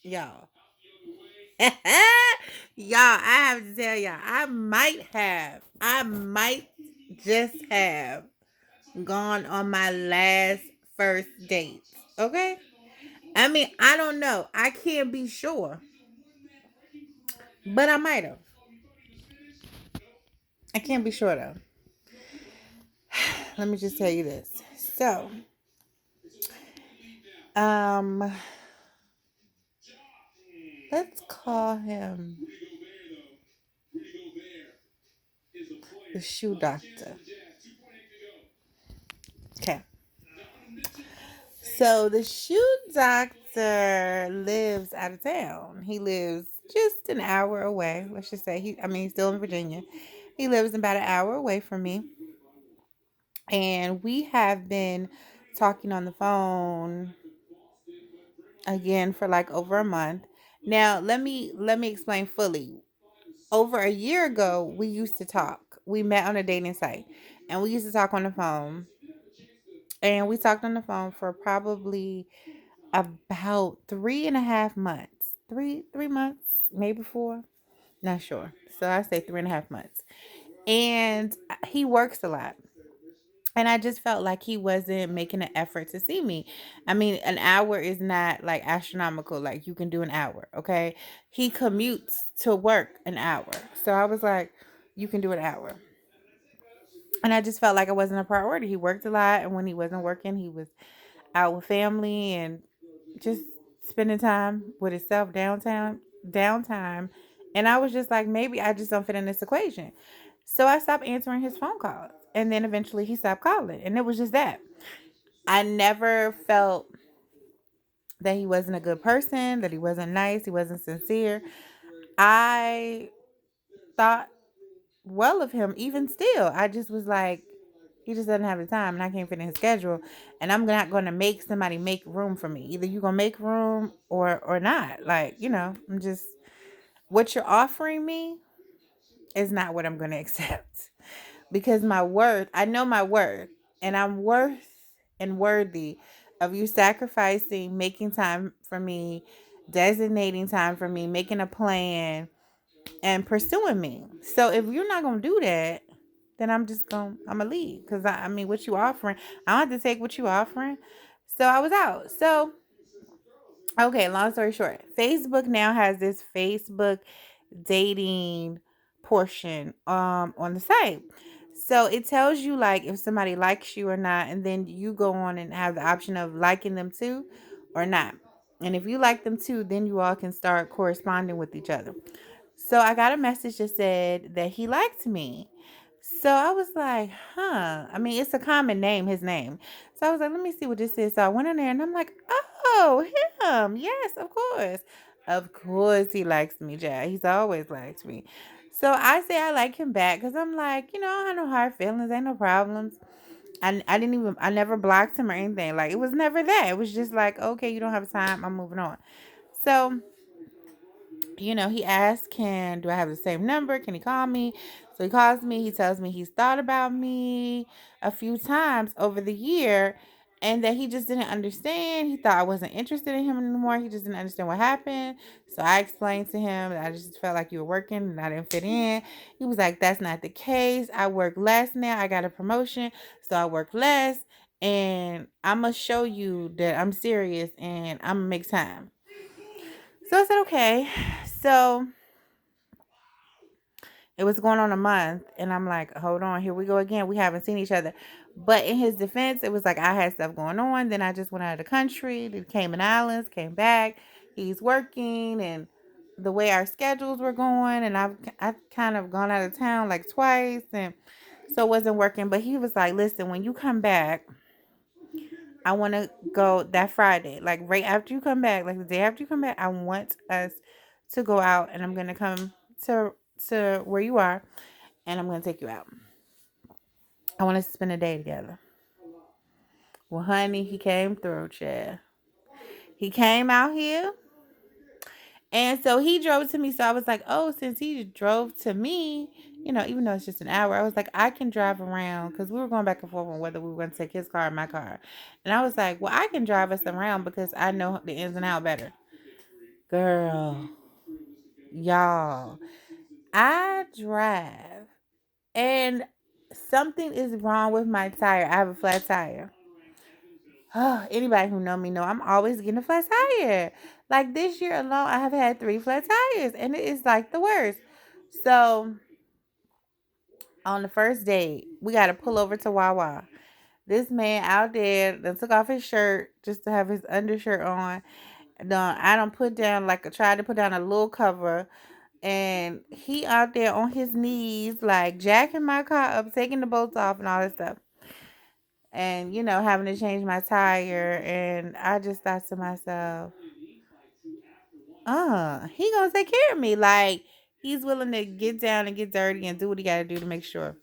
Y'all. Y'all, I have to tell y'all, I might just have gone on my last first date. Okay? I mean, I don't know. I can't be sure, but I might have. I can't be sure though. Let me just tell you this. So, um, let's call him the shoe doctor. Okay. So the shoe doctor lives out of town. He lives just an hour away. Let's just say he's still in Virginia. He lives about an hour away from me. And we have been talking on the phone again for like over a month. Now, let me explain fully. Over a year ago, we used to talk. We met on a dating site and we used to talk on the phone. And we talked on the phone for probably about 3.5 months. Three months, maybe four. Not sure. So I say 3.5 months. And he works a lot. And I just felt like he wasn't making an effort to see me. I mean, an hour is not like astronomical, like you can do an hour, okay? He commutes to work an hour. So I was like, you can do an hour. And I just felt like it wasn't a priority. He worked a lot, and when he wasn't working, he was out with family and just spending time with himself downtime. And I was just like, maybe I just don't fit in this equation. So I stopped answering his phone calls. And then eventually he stopped calling. And it was just that. I never felt that he wasn't a good person, that he wasn't nice, he wasn't sincere. I thought well of him even still. I just was like, he just doesn't have the time and I can't fit in his schedule. And I'm not gonna make somebody make room for me. Either you gonna make room or not. Like, I'm just what you're offering me is not what I'm gonna accept. Because I know my worth, and I'm worth and worthy of you sacrificing, making time for me, designating time for me, making a plan, and pursuing me. So if you're not gonna do that, then I'm gonna leave because I mean, what you offering, I don't have to take what you offering. So I was out. So okay, long story short, Facebook now has this Facebook dating portion on the site. So it tells you like if somebody likes you or not, and then you go on and have the option of liking them too or not. And if you like them too, then you all can start corresponding with each other. So I got a message that said that he liked me. So I was like, huh. I mean, it's a common name, his name. So I was like, let me see what this is. So I went in there and I'm like, oh, him. Yes, of course. Of course he likes me, Jack. He's always liked me. So I say I like him back because I'm like, I don't have no hard feelings, ain't no problems. I never blocked him or anything. Like, it was never that. It was just like, okay, you don't have time. I'm moving on. So he asked, do I have the same number? Can he call me? So he calls me. He tells me he's thought about me a few times over the year and that he just didn't understand. He thought I wasn't interested in him anymore. He just didn't understand what happened. So I explained to him that I just felt like you were working and I didn't fit in. He was like, that's not the case. I work less now. I got a promotion. So I work less. And I'm going to show you that I'm serious and I'm going to make time. So I said, okay. So it was going on a month, and I'm like, hold on, here we go again. We haven't seen each other. But in his defense, it was like I had stuff going on. Then I just went out of the country, the Cayman Islands, came back. He's working, and the way our schedules were going, and I've kind of gone out of town like twice, and so it wasn't working. But he was like, listen, when you come back, I want to go that Friday, like right after you come back, like the day after you come back. I want us to go out, and I'm gonna come to where you are, and I'm gonna take you out. I want us to spend a day together. Well, honey, he came through, Chad. He came out here, and so he drove to me. So I was like, oh, since he drove to me, even though it's just an hour, I was like, I can drive around because we were going back and forth on whether we were going to take his car or my car. And I was like, well, I can drive us around because I know the ins and out better. Girl, y'all, I drive and something is wrong with my tire. I have a flat tire. Anybody who know me know I'm always getting a flat tire. Like this year alone, I have had 3 flat tires, and it is like the worst. So on the first date, we got to pull over to Wawa. This man out there that took off his shirt just to have his undershirt on. I don't put down like I tried to put down a little cover, and he out there on his knees like jacking my car up, taking the bolts off and all that stuff, and having to change my tire. And I just thought to myself, he gonna take care of me. Like he's willing to get down and get dirty and do what he got to do to make sure.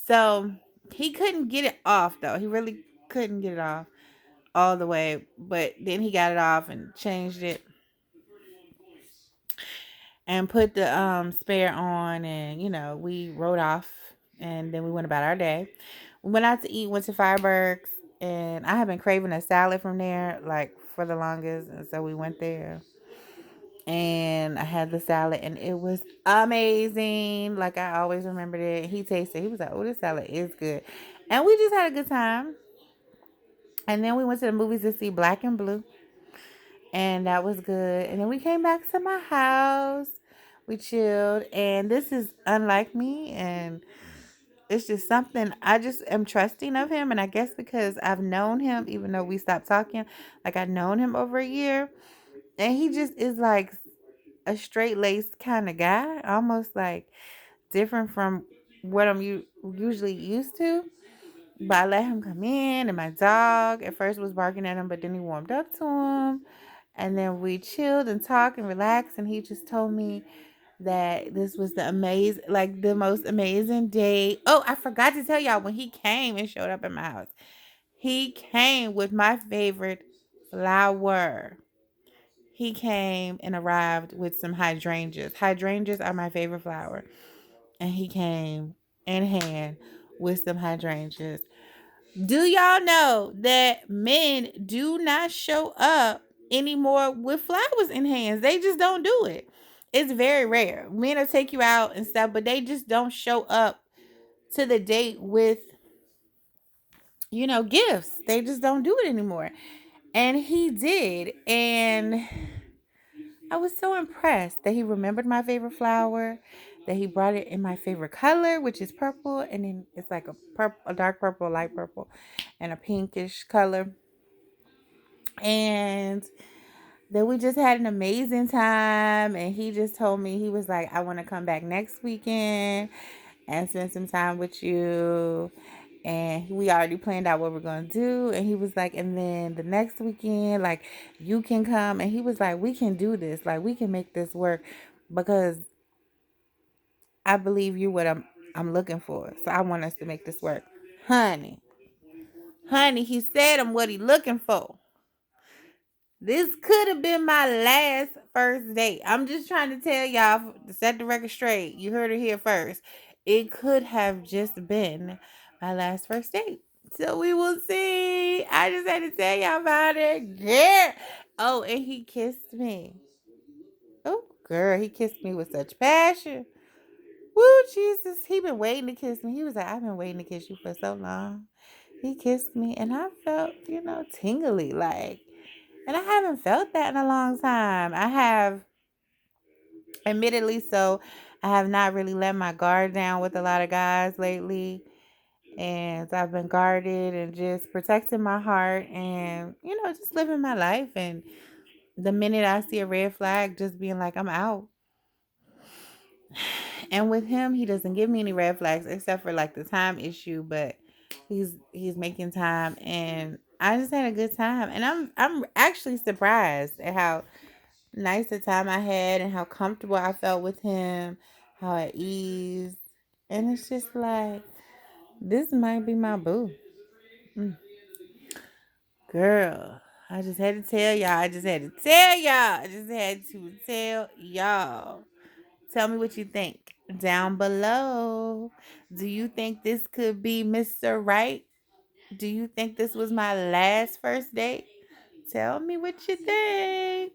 So he couldn't get it off though. He really couldn't get it off all the way, but then he got it off and changed it and put the spare on, and we rode off, and then we went about our day. We went out to eat, went to Firebergs, and I have been craving a salad from there like for the longest, and so we went there and I had the salad and it was amazing. Like I always remembered it. He tasted, he was like, "Oh, this salad is good." And we just had a good time. And then we went to the movies to see Black and Blue, and that was good. And then we came back to my house. We chilled, and this is unlike me, and it's just something I just am trusting of him. And I guess because I've known him, even though we stopped talking, like I've known him over a year, and he just is like a straight laced kind of guy, almost like different from what usually used to. But I let him come in, and my dog at first was barking at him, but then he warmed up to him. And then we chilled and talked and relaxed. And he just told me that this was the most amazing day. Oh, I forgot to tell y'all when he came and showed up at my house. He came with my favorite flower. He came and arrived with some hydrangeas. Hydrangeas are my favorite flower. And he came in hand with some hydrangeas. Do y'all know that men do not show up anymore with flowers in hands? They just don't do it. It's very rare. Men will take you out and stuff, but they just don't show up to the date with, gifts. They just don't do it anymore. And he did. And I was so impressed that he remembered my favorite flower, that he brought it in my favorite color, which is purple, and then it's like a dark purple, light purple, and a pinkish color. And then we just had an amazing time, and he just told me, he was like, "I want to come back next weekend and spend some time with you." And we already planned out what we're going to do. And he was like, "And then the next weekend, like, you can come." And he was like, "We can do this. Like, we can make this work because I believe you're what I'm looking for. So I want us to make this work." Honey, honey, he said I'm what he looking for. This could have been my last first date. I'm just trying to tell y'all to set the record straight. You heard it here first. It could have just been my last first date. So we will see. I just had to tell y'all about it. Yeah. Oh, and he kissed me. Oh, girl, he kissed me with such passion. Woo, Jesus. He been waiting to kiss me. He was like, "I've been waiting to kiss you for so long." He kissed me and I felt, tingly, like, and I haven't felt that in a long time. I have, admittedly, so I have not really let my guard down with a lot of guys lately. And I've been guarded and just protecting my heart and, just living my life. And the minute I see a red flag, just being like, I'm out. And with him, he doesn't give me any red flags except for like the time issue, but he's making time, and I just had a good time. And I'm actually surprised at how nice the time I had and how comfortable I felt with him, how at ease. And it's just like, this might be my boo. Mm. Girl, I just had to tell y'all. I just had to tell y'all. I just had to tell y'all. Tell me what you think down below. Do you think this could be Mr. Right? Do you think this was my last first date? Tell me what you think.